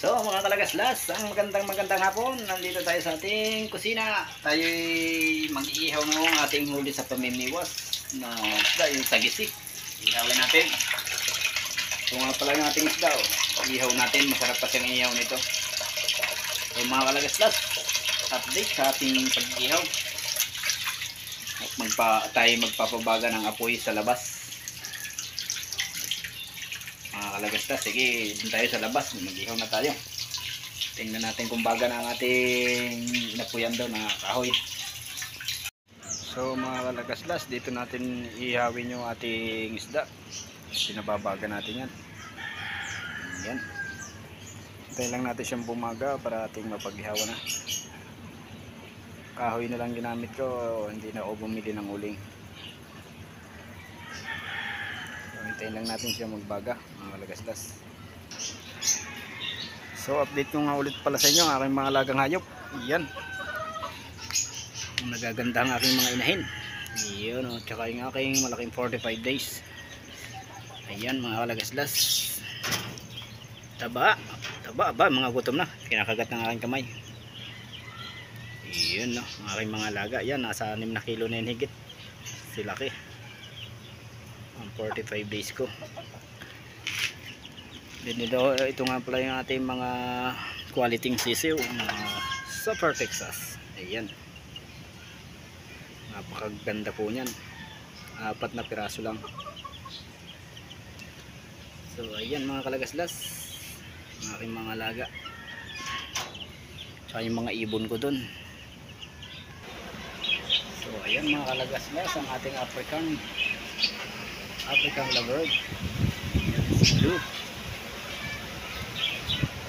So mga kalagaslas, ang magandang hapon. Nandito tayo sa ating kusina. Tayo'y mag-iihaw ng ating huli sa pamimiwas na isda, yung sagisi. Ihawin natin. Ito nga pala yung ating isda. Ihaw natin, masarap pa siyang ihaw nito. So mga kalagaslas, update sa ating pag-ihaw. At tayo magpapabaga ng apoy sa labas. Mga kalagaslas, sige, dun tayo sa labas, mag-ihaw na tayo. Tingnan natin kung baga na ang ating inapuyan doon na kahoy. So mga kalagaslas, dito natin ihawin yung ating isda. Pinababaga natin yan. Yan. Hintayin lang natin siyang bumaga para ating mapag-ihawan na. Kahoy na lang ginamit ko, hindi na ako bumili ng uling. Hintayin lang natin siya magbaga, mga kalagaslas. So update ko nga ulit pala sa inyo ang aking mga alagang hayop. Yan, nagaganda ang aking mga inahin. Yan o, tsaka yung aking malaking 45 days. Ayan mga kalagaslas. Taba ba, mga gutom na, kinakagat ng aking kamay. Yan o, ang aking mga alaga. Yan, nasa 6 na kilo na yun higit. Silaki ang 45 days ko. Ito nga pala yung ating mga quality sisiw sa Super Texas. Ayan, napakaganda po nyan. 4 na piraso lang. So ayan mga kalagaslas, ang aking mga alaga, tsaka yung mga ibon ko dun. So ayan mga kalagaslas, ang ating African lovebird, blue.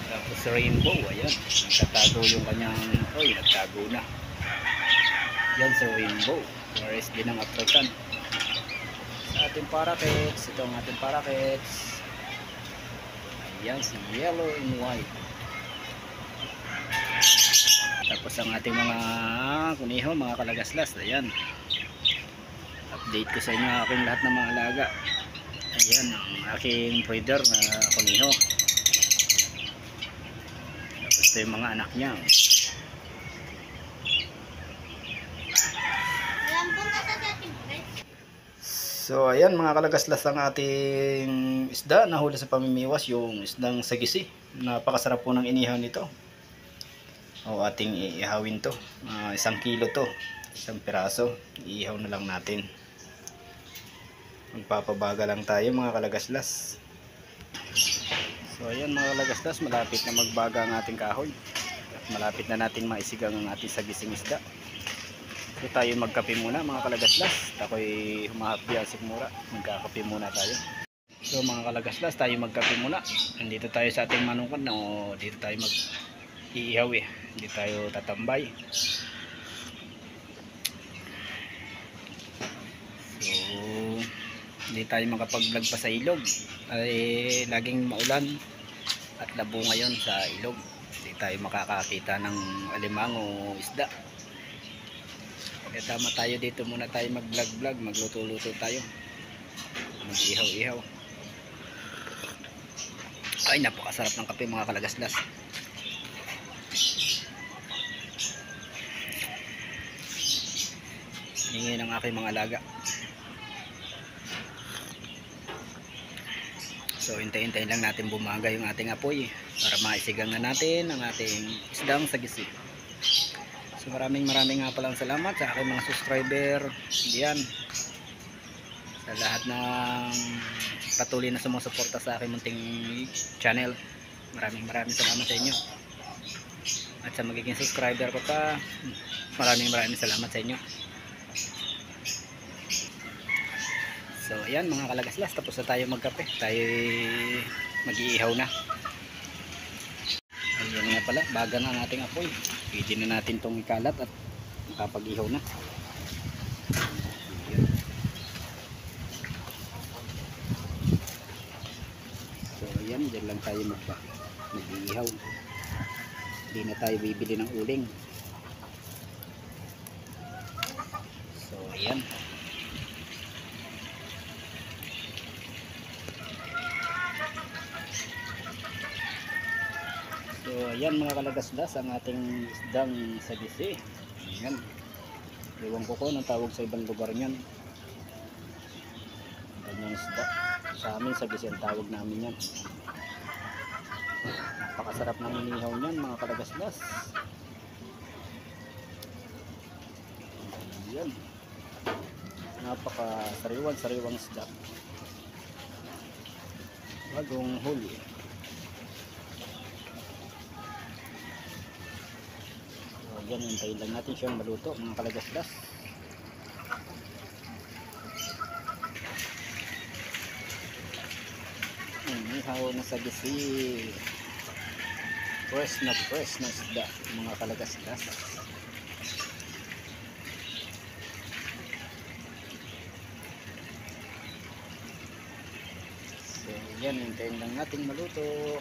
Tapos rainbow, ayan, nagtatago yung kanyang, nagtago na. Yan sa rainbow. Pares din ang African. Sa ating parakeets, ito ang ating parakeets. Ayan, si yellow and white. Tapos ang ating mga kuniho, mga kalagaslas, ayan. Update ko sa inyo aking lahat ng mga alaga. Ayan, ang aking breeder na kuniho. Tapos ito yung mga anak niya. So ayan mga kalagaslas, ang ating isda na huli sa pamimiwas, yung isdang sagisi. Napakasarap po ng inihaw nito. O ating iihawin to. 1 kilo to, 1 piraso. Iihaw na lang natin. Magpapabaga lang tayo mga kalagaslas. So ayan mga kalagaslas, malapit na magbaga ang ating kahoy. At malapit na natin maisigang ang ating sagising isda. So tayo magkape muna mga kalagaslas. Ako'y humahapdi ang sikmura. Magkakape muna tayo. So mga kalagaslas, tayo magkape muna. Nandito tayo sa ating manungkod na dito tayo mag-iihaw eh. Hindi tayo tatambay. So hindi tayo makapag-vlog pa sa ilog. Ay laging maulan at labo ngayon sa ilog. Hindi tayo makakakita ng alimango o isda. Kaya tama tayo dito, muna tayo mag-vlog, magluto-luto tayo, mag-ihaw-ihaw. Ay, napakasarap ng kape mga kalagaslas. Hingin ang aking mga alaga. So hintay-hintayin lang natin bumaga yung ating apoy para maisigang na natin ang ating isdang sagisi. So maraming nga palang salamat sa aking mga subscriber diyan, sa lahat ng patuloy na sumusuporta sa aking munting channel. Maraming salamat sa inyo. At sa magiging subscriber ko pa, maraming salamat sa inyo. So ayan mga kalagaslas, tapos na tayo magkape. Tayo mag-iihaw na. Ayan nga pala, baga na ang ating apoy. Pwede na natin itong ikalat at makapag-ihaw na. Ayan. So ayan, dyan lang tayo mag-iihaw. Hindi na tayo bibili ng uling. So ayan. ayan mga kalagaslas ang ating isdang sagisi. Ayan. Ewan ko kung anong tawag sa ibang lugar niyan. Ganyang isda. Sa amin sagisi ang tawag namin yan. Napakasarap ng inihaw niyan mga kalagaslas. Ayan. Napakasariwan-sariwang isda. Bagong huli. Yan, hintayin lang natin siyang maluto mga kalagaslas. Inihaw na sagisi. Fresh na isda mga kalagaslas. So yan, hintayin lang natin maluto.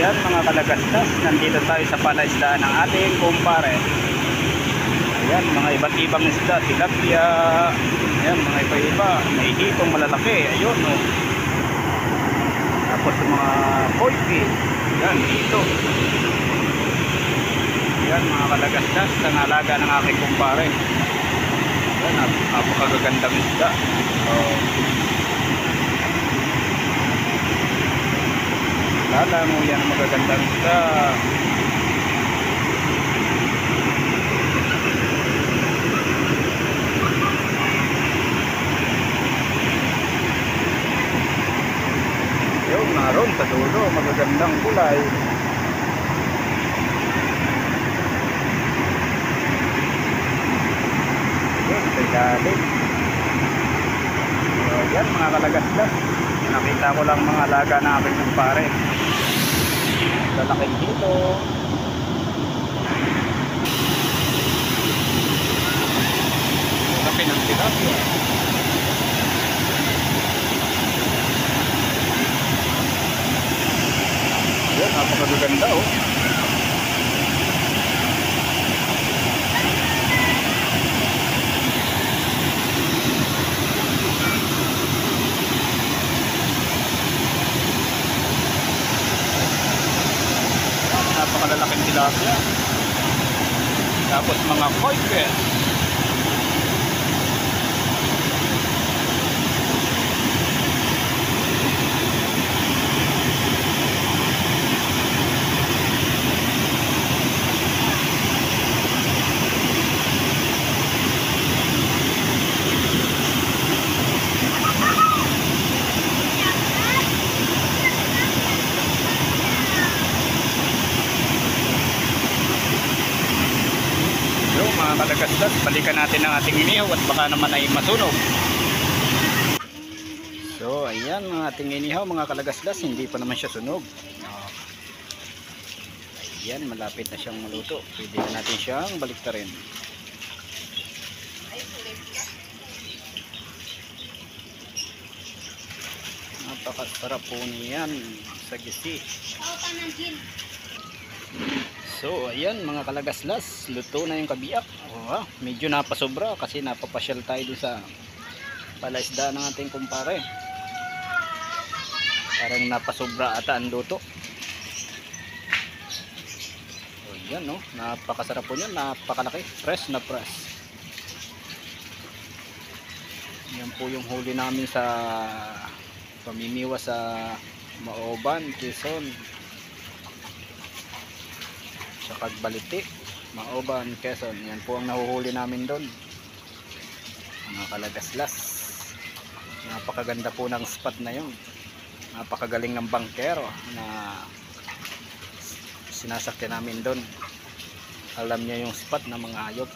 Ayan mga kalagaslas, nandito tayo sa palaisdaan ng ating kumpare. Ayan, mga iba't ibang isda, tilapia. Ayan, mga iba-iba, may hitong malalaki. Ayun, no. Tapos mga koipi. Ayan, dito. Ayan, mga kalagaslas, ang alaga ng aking kumpare. Ayan, napakagagandang isda. Lala mo yan, magagandang isda. Yung naroon sa dulo, magagandang kulay. Yun, sa ilalim. So, yan mga kalagaslas. Nakita ko lang mga alaga na aking kumpare. Lalaking dito. Laki ng tilapia. Yan, napakaganda oh. Napakalalaking tilapia. Tapos mga koi fish. Mga kalagaslas, balikan natin ang ating inihaw at baka naman ay masunog. So ayan ang ating inihaw mga kalagaslas, hindi pa naman siya sunog. Ayan, malapit na siyang maluto. Pwede na natin siyang baliktarin. Napakasarap po niyan sa gisi. So ayan mga kalagaslas, luto na yung kabiyak. Medyo napasobra kasi napapasyal tayo doon sa palaisdaan ng ating kumpare. Parang napasobra ata ang luto. So ayan no, napakasarap po niyan, napakalaki, fresh na fresh. Yan po yung huli namin sa pamimiwas sa Maoban, Quezon. Sa Cagbalite, Maoban, Quezon. Yan po ang nahuhuli namin doon. Mga kalagaslas. Napakaganda po ng spot na yun. Napakagaling ng bangkero na sinasakyan namin doon. Alam niya yung spot ng mga hayop.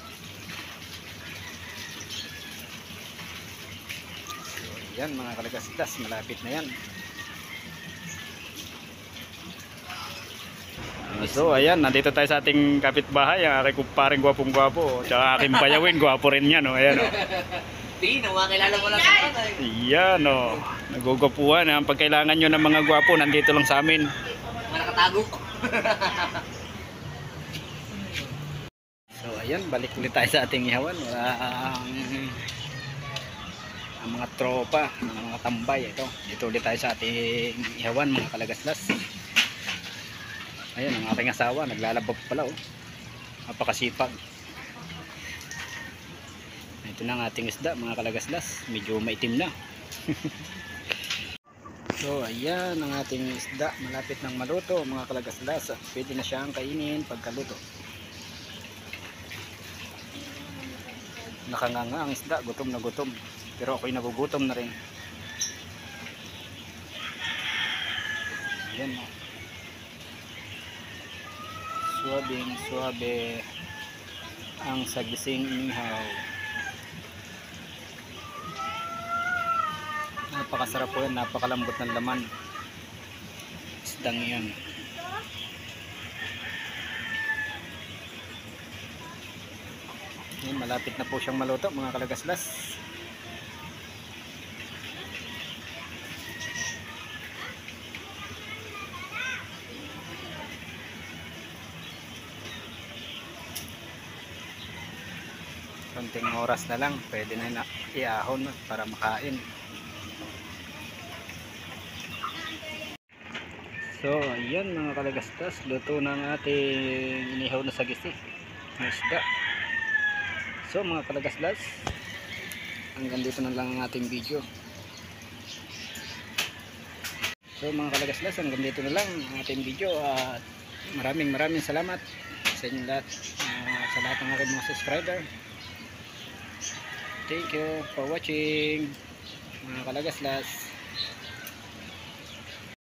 So, yan mga kalagaslas, malapit na yan. So ayan, nandito tayo sa ating kapitbahay, ang aking kumparing gwapong-gwapo, tsaka aking bayawin, gwapo rin yan, oh. Ayan, oh. Tino, makilala mo lang sa tatay. Ayan, oh. Nagugwapuhan, ang pagkailangan nyo ng mga gwapo, nandito lang sa amin. Mga nakatago. So ayan, balik ulit tayo sa ating ihawan. Ang mga tropa, ang mga tambay, ito. Dito ulit tayo sa ating ihawan, mga kalagaslas. Ayan, ang aking asawa, naglalabab pala, oh. Napakasipag. Ito na ang ating isda, mga kalagaslas. Medyo maitim na. So ayan ang ating isda, malapit ng maluto, mga kalagaslas. Pwede na siyang kainin pagkaluto. Nakanganga ang isda, gutom na gutom. Pero ako'y nagugutom na rin. Ayan, oh. Suwabing suwabe ang sagising inihaw. Napakasarap po yan, napakalambot ng laman. Isdang yan. Yan, malapit na po siyang maluto, mga kalagaslas. Konting oras na lang, pwede na iahon para makain. So ayan mga kalagastas, luto ng ating inihaw na sagisi ng isda. So mga kalagastas, hanggang dito na lang ang ating video. So mga kalagastas, hanggang dito na lang ang ating video. At maraming salamat sa inyo lahat, sa lahat ng aking mga subscriber. Thank you for watching, mga kalagaslas.